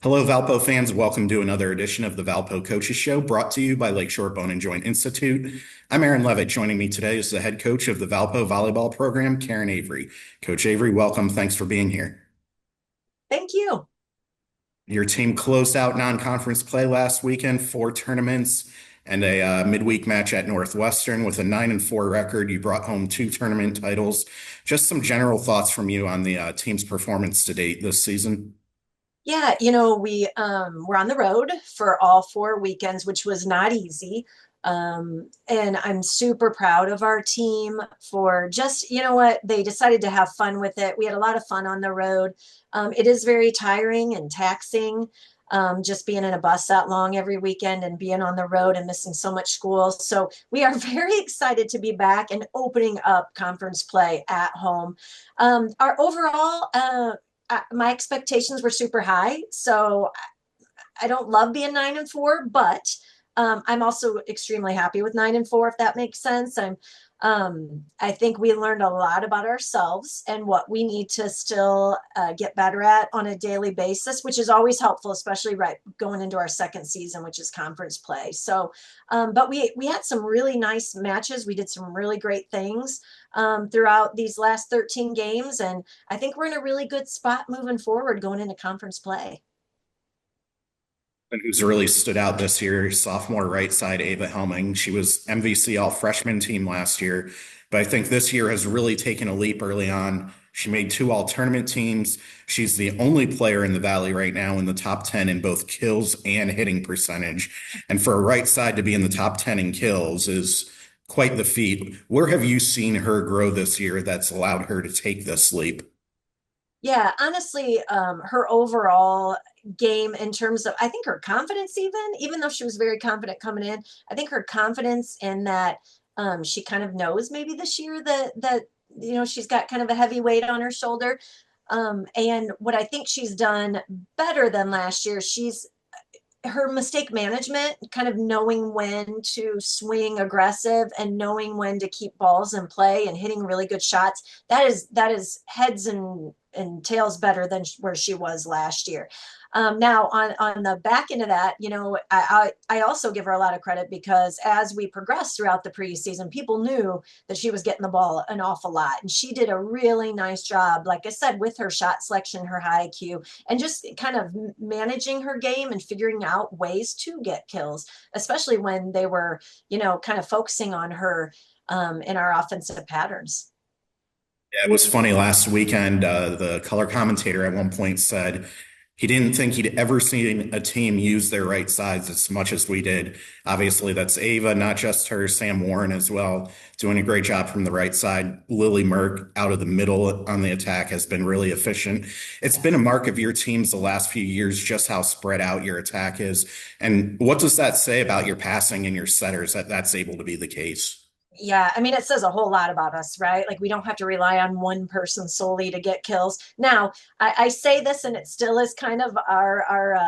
Hello, Valpo fans. Welcome to another edition of the Valpo Coaches Show, brought to you by Lakeshore Bone and Joint Institute. I'm Aaron Levitt. Joining me today is the head coach of the Valpo Volleyball program, Carin Avery. Coach Avery, welcome. Thanks for being here. Thank you. Your team closed out non-conference play last weekend, four tournaments and a midweek match at Northwestern with a 9-4 record. You brought home two tournament titles. Just some general thoughts from you on the team's performance to date this season. Yeah, we were on the road for all 4 weekends, which was not easy. And I'm super proud of our team for just, what, they decided to have fun with it. We had a lot of fun on the road. It is very tiring and taxing, just being in a bus that long every weekend and being on the road and missing so much school. So we are very excited to be back and opening up conference play at home. Our overall, my expectations were super high. So I don't love being 9-4, but I'm also extremely happy with 9-4, if that makes sense. I think we learned a lot about ourselves and what we need to still get better at on a daily basis, which is always helpful, especially right going into our second season, which is conference play. So, but we had some really nice matches. We did some really great things throughout these last 13 games, and I think we're in a really good spot moving forward going into conference play. And who's really stood out this year, sophomore right side Ava Helming. She was MVC all freshman team last year, but I think this year has really taken a leap early on. She made two all tournament teams. She's the only player in the Valley right now in the top 10 in both kills and hitting percentage. And for a right side to be in the top 10 in kills is quite the feat. Where have you seen her grow this year that's allowed her to take this leap? Yeah, honestly, her overall game in terms of, I think her confidence, even though she was very confident coming in, I think her confidence in that she kind of knows maybe this year that she's got kind of a heavy weight on her shoulder. And what I think she's done better than last year, she's her mistake management, kind of knowing when to swing aggressive and knowing when to keep balls in play and hitting really good shots. That is heads and tails better than where she was last year. Now on the back end of that, I also give her a lot of credit because as we progressed throughout the preseason, people knew that she was getting the ball an awful lot, and she did a really nice job, like I said, with her shot selection, her high IQ, and just kind of managing her game and figuring out ways to get kills, especially when they were, kind of focusing on her in our offensive patterns. Yeah, it was funny last weekend. The color commentator at one point said he didn't think he'd ever seen a team use their right sides as much as we did. Obviously, that's Ava, not just her, Sam Warren as well, doing a great job from the right side. Lily Merck out of the middle on the attack has been really efficient. It's been a mark of your teams the last few years, just how spread out your attack is. And what does that say about your passing and your setters that that's able to be the case? Yeah, I mean, it says a whole lot about us, right? Like we don't have to rely on one person solely to get kills. Now, I say this, and it still is kind of our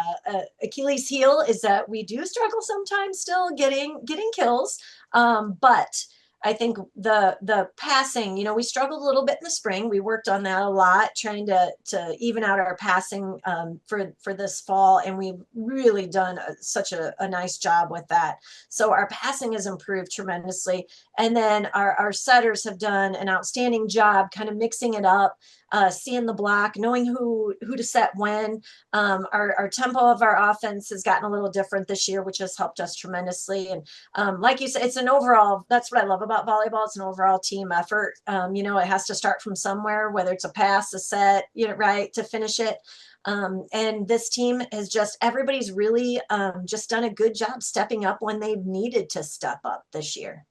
Achilles heel is that we do struggle sometimes still getting kills. But I think the passing, we struggled a little bit in the spring. We worked on that a lot, trying to even out our passing for this fall, and we've really done such a nice job with that. So our passing has improved tremendously. And then our setters have done an outstanding job kind of mixing it up, seeing the block, knowing who to set when. Our tempo of our offense has gotten a little different this year, which has helped us tremendously. And like you said, it's an overall, that's what I love about volleyball. It's an overall team effort. It has to start from somewhere, whether it's a pass, a set, right, to finish it. And this team has everybody's really just done a good job stepping up when they've needed to step up this year.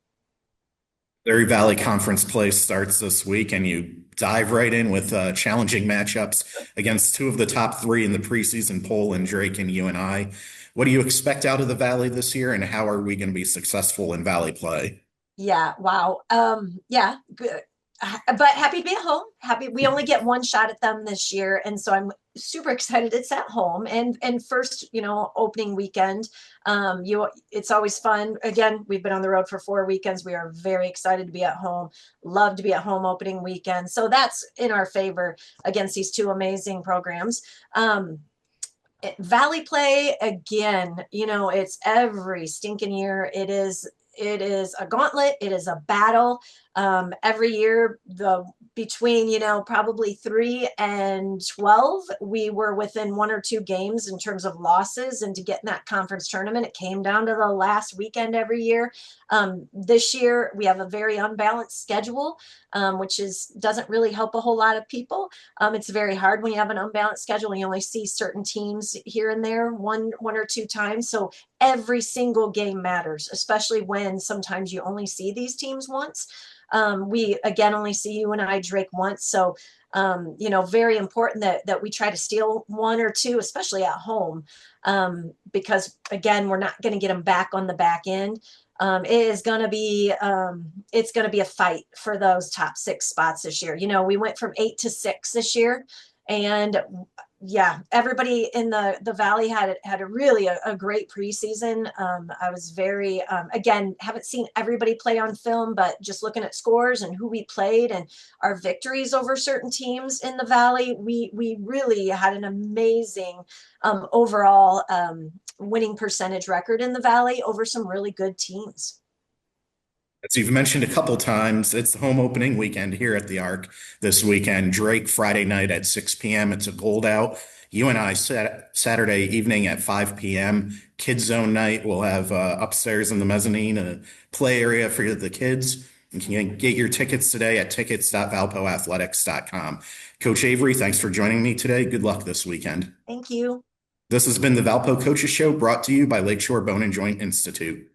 Missouri Valley Conference play starts this week, and you dive right in with challenging matchups against two of the top three in the preseason poll, and Drake and UNI. What do you expect out of the Valley this year, and how are we going to be successful in Valley play? Yeah, wow. Yeah, good. But happy to be at home. Happy we only get one shot at them this year, and so I'm super excited. It's at home, and first, opening weekend. It's always fun. Again, we've been on the road for 4 weekends. We are very excited to be at home. Love to be at home opening weekend. So that's in our favor against these two amazing programs. Valley play again, it's every stinking year. It is a gauntlet. It is a battle. Every year, the between probably 3 and 12, we were within 1 or 2 games in terms of losses, and to get in that conference tournament, it came down to the last weekend every year. This year, we have a very unbalanced schedule, which is doesn't really help a whole lot of people. It's very hard when you have an unbalanced schedule and you only see certain teams here and there one or two times. So every single game matters, especially when sometimes you only see these teams once. We again only see you and I, Drake, once. So very important that we try to steal 1 or 2, especially at home, because again, we're not going to get them back on the back end. It is going to be it's going to be a fight for those top 6 spots this year. We went from 8 to 6 this year, and yeah, everybody in the Valley had a really a great preseason. I was very again, haven't seen everybody play on film, but just looking at scores and who we played and our victories over certain teams in the Valley, we really had an amazing overall winning percentage record in the Valley over some really good teams. As you've mentioned a couple times, it's the home opening weekend here at the Arc this weekend. Drake Friday night at 6 p.m. It's a gold out. You and I Saturday evening at 5 p.m. Kids Zone night. We'll have upstairs in the mezzanine a play area for the kids. You can get your tickets today at tickets.valpoathletics.com. Coach Avery, thanks for joining me today. Good luck this weekend. Thank you. This has been the Valpo Coaches Show, brought to you by Lakeshore Bone and Joint Institute.